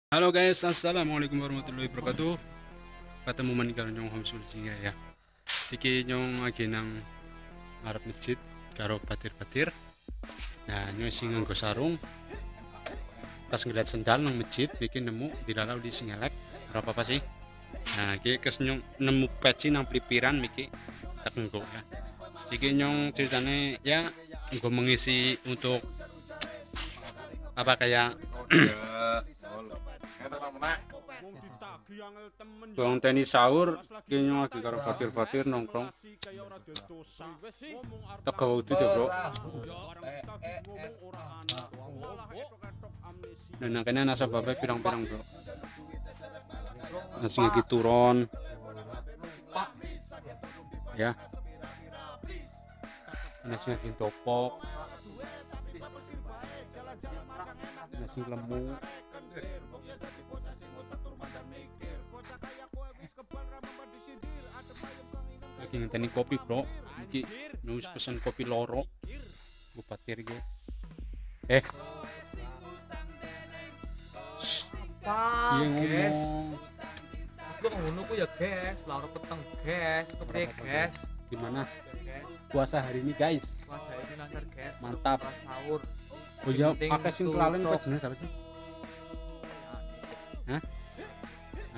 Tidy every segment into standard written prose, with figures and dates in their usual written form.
Halo guys, assalamualaikum warahmatullahi wabarakatuh. Ketemu man karo nyong Hamsul Jinga ya. Siki nyong lagi nang ngarep masjid karo patir-patir. Nah, nyong sing nganggo sarung. Pas ngeliat sendal nang masjid bikin nemu dilalau di singelek. Berapa apa sih? Nah, iki kes nyong nemu peci nang pelipiran miki tak nggo ya. Siki nyong ceritane ya nggo mengisi untuk apa kayak bang tenis sahur kayaknya lagi karo patir-patir nongkrong teko udah deh bro. Dan nangkanya nasabahnya pirang-pirang bro, langsung lagi turun ya, langsung lagi topok, langsung lemu. Lagi ngenteni kopi bro, iki nulis pesan kopi loro gue patir gue Apa, iya guys? ngomong Aku ngono ku ya, guys. Lalu peteng, guys. Kepriye, guys? gimana Guys, puasa hari ini guys? puasa ini lancar, guys. Mantap. Ora sahur. Oh iya, Penting pakai sing tuh, kelalen Tok. apa jenis apa sih? Hah?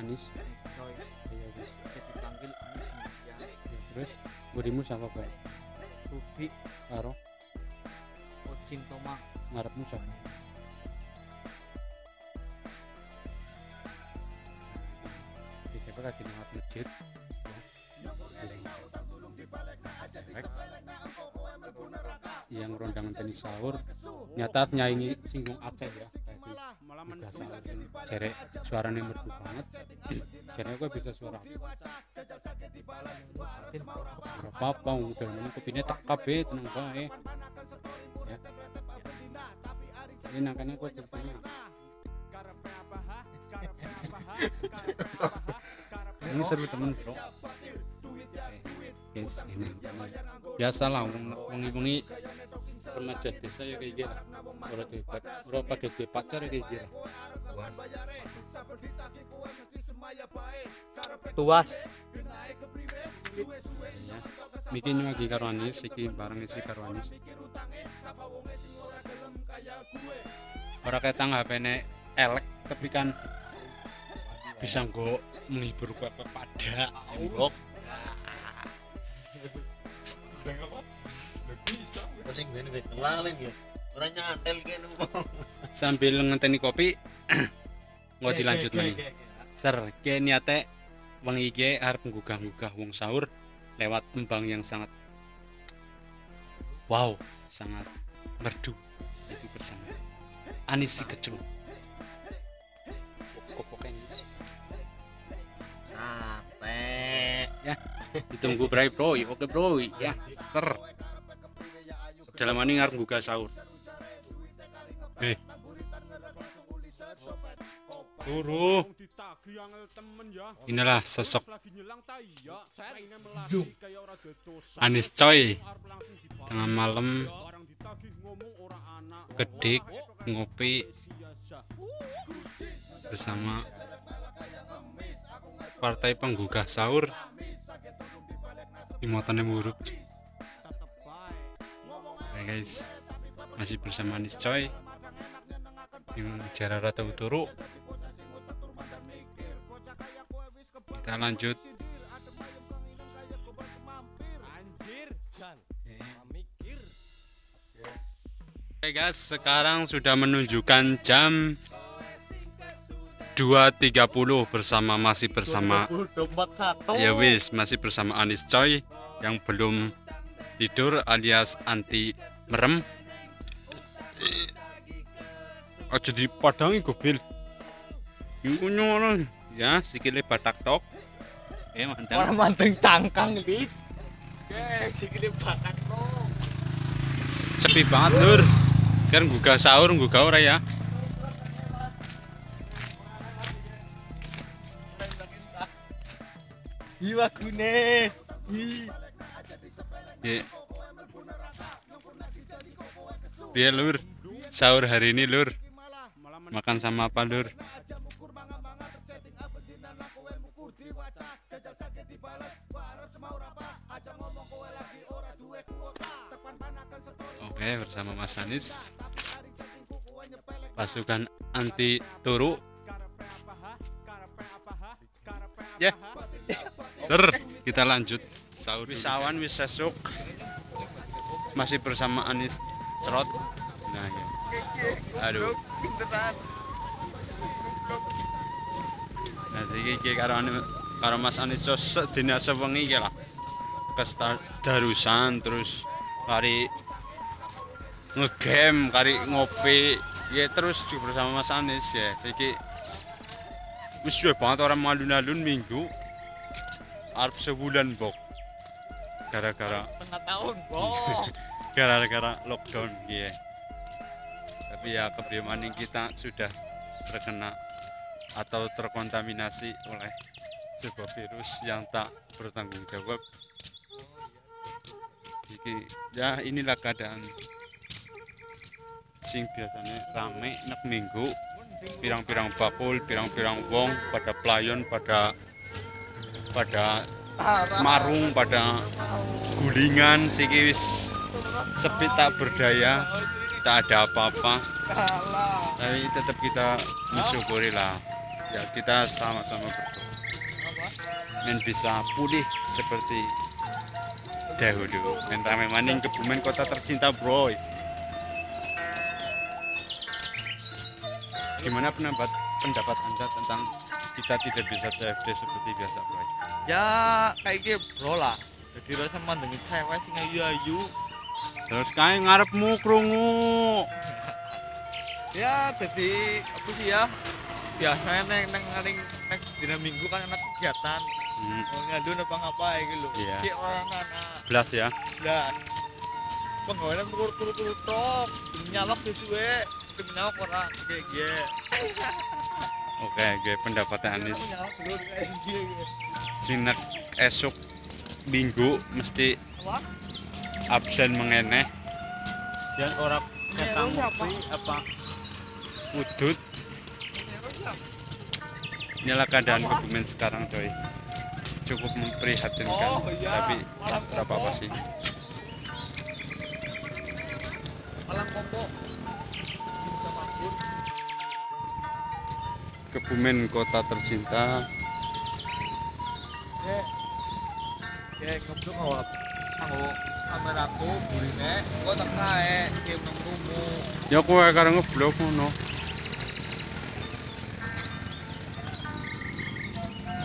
Anis. Coy, Iya guys. jadi dipanggil Anis Mulia. Ya, terus bodimu siapa baik? Rudi, Karo Ocing Toma. ngarepmu siapa? Kita kaki nang masjid. Yang rondangan tenis sahur nyata nyanyi singgung Aceh ya, cerek suaranya merdu banget. Cerek gue bisa suara apa-apa udah mana kopinya tak kabe tenang bae ya. Ini nangkanya gue ceritanya ini seru temen bro. Guys, ini biasalah wengi-wengi remaja desa ya kayak gitu. Orang pakai duit pacar ya kayak gitu. Tuas. Ya. Bikin lagi karo Anis, iki bareng isi karo Anis. Orang kayak tangga pene elek tapi kan bisa nggo menghibur gue pada embok. Sing ben wis kelalen ya. Ora nyantel kene wong. Sambil ngenteni kopi nggak dilanjut maning. Ser ke niate wengi iki arep nggugah-nggugah wong sahur lewat tembang yang sangat wow, sangat merdu itu bersama Anis si Kecung. Pokoknya Sate. ya ditunggu bray bro, oke bro ya ser dalam ini ngarep nggugah sahur. Turu. Inilah sosok Anis coy tengah malam kedik ngopi bersama partai penggugah sahur di motornya buruk. Nah guys, masih bersama Anis coy yang jarak rata uturu. Kita lanjut. Oke guys, sekarang sudah menunjukkan jam 2.30 masih bersama ya wis masih bersama Anis coy yang belum tidur alias anti merem. Aja dipadangi gobil. Yunya orang ya sikile batak tok. Mantap. Orang manteng cangkang iki. Guys, sikile batak to. Sepi banget lur. Kan gugah sahur gugah ora ya. Iya gune. Ya. Biar lur, sahur hari ini lur, makan sama apa lur? Oke, bersama Mas Anis, pasukan anti turu. Ya, ser, kita lanjut. Sahur wisawan wis sesuk. Masih bersama Anis Cerot. Nah, ya. Aduh. Nah, iki karo Mas Anis sedina sewengi iki lah. Darusan terus kari ngegame, kari ngopi, ya terus juga bersama Mas Anis ya. Saiki wis suwe banget orang alun-alun minggu arep sebulan bok. Gara-gara Setengah tahun, bro. gara-gara lockdown ya. Tapi ya kepribadian kita sudah terkena atau terkontaminasi oleh sebuah virus yang tak bertanggung jawab. Jadi ya inilah keadaan sing biasanya rame nek minggu, pirang-pirang bakul, pirang-pirang wong pada pelayon, pada marung, pada gulingan, siki wis sepi tak berdaya, tak ada apa-apa. Tapi tetap kita mensyukuri lah. Ya kita sama-sama berdoa dan bisa pulih seperti dahulu. Dan rame maning Kebumen kota tercinta, bro. Gimana pendapat Anda tentang kita tidak bisa CFD seperti biasa, bro? Ya kayak gitu bro lah. Jadi rasa mandengin cewek sing ayu-ayu. Terus kayak ngarepmu krungu. Ya jadi apa sih ya? Biasanya neng dina minggu kan anak kegiatan. Ngadu apa ngapain gitu. Iya. Kayak orang anak. Belas ya. Dan penggawean turu-turu tok. Nyawak sesuai. Nyawak orang kayak Oke, gue pendapat Anis. Sinek esok minggu mesti absen mengeneh. Dan orang ketang apa udut. Inilah keadaan Kebumen sekarang, coy. Cukup memprihatinkan, tapi tak apa-apa sih. Malang kompo. Kebumen kota tercinta. Ya ngobrol ngawap. Kameraku burine kok tak kae game nang rumu. Ya kowe karo ngeblok ngono.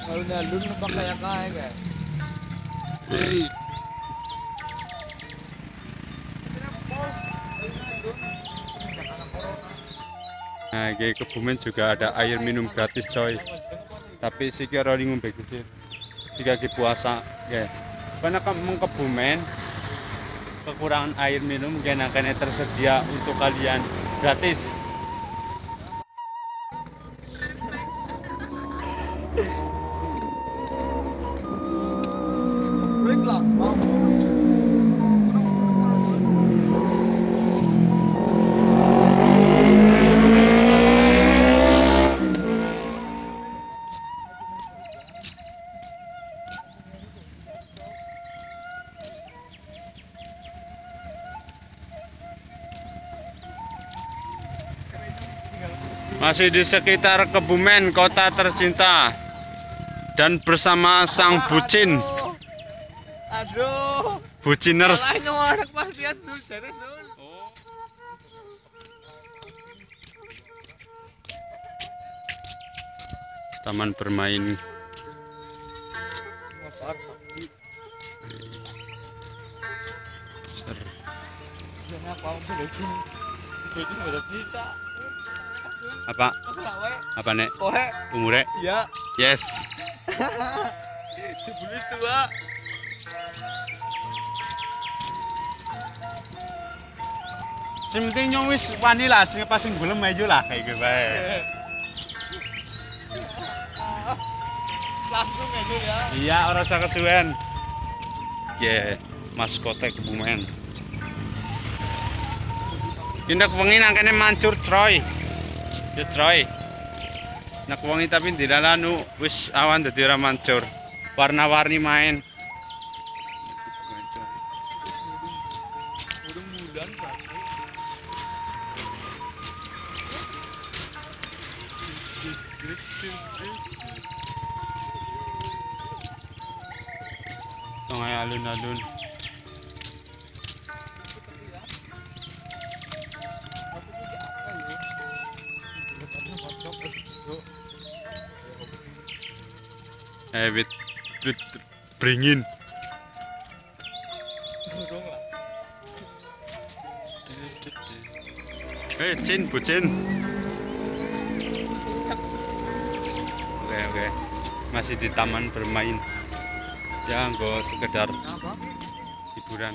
Alun-alun nampak kayak guys. Nah, di Kebumen juga ada air minum gratis, coy. Tapi sih kira ngombe sih. Jika di puasa, ya. Karena kamu Kebumen kekurangan air minum mungkin akan tersedia untuk kalian gratis. Break lah. Masih di sekitar Kebumen, kota tercinta, dan bersama sang bucin, Aduh. buciners. Salahnya orang kepastian sul, jadi sul. Taman bermain. Apa? Apa nek? Kohe. Umure? Ya. Yes. Dibeli tua. Sing penting nyong wis wani lah, sing pas sing golem aja lah kayak gitu bae. Langsung aja ya. Iya, ora usah kesuwen. Ye, maskote Kebumen. Tindak wengi nang kene mancur, Troy. Ya, Troy. Nak wengi tapi dilalanu wis awan dadi ora mancur. Warna-warni main. Urung bulan berarti. Sungai alun-alun. Wit beringin. Cin, bucin. Oke. Masih di taman bermain. Ya, nggak sekedar hiburan.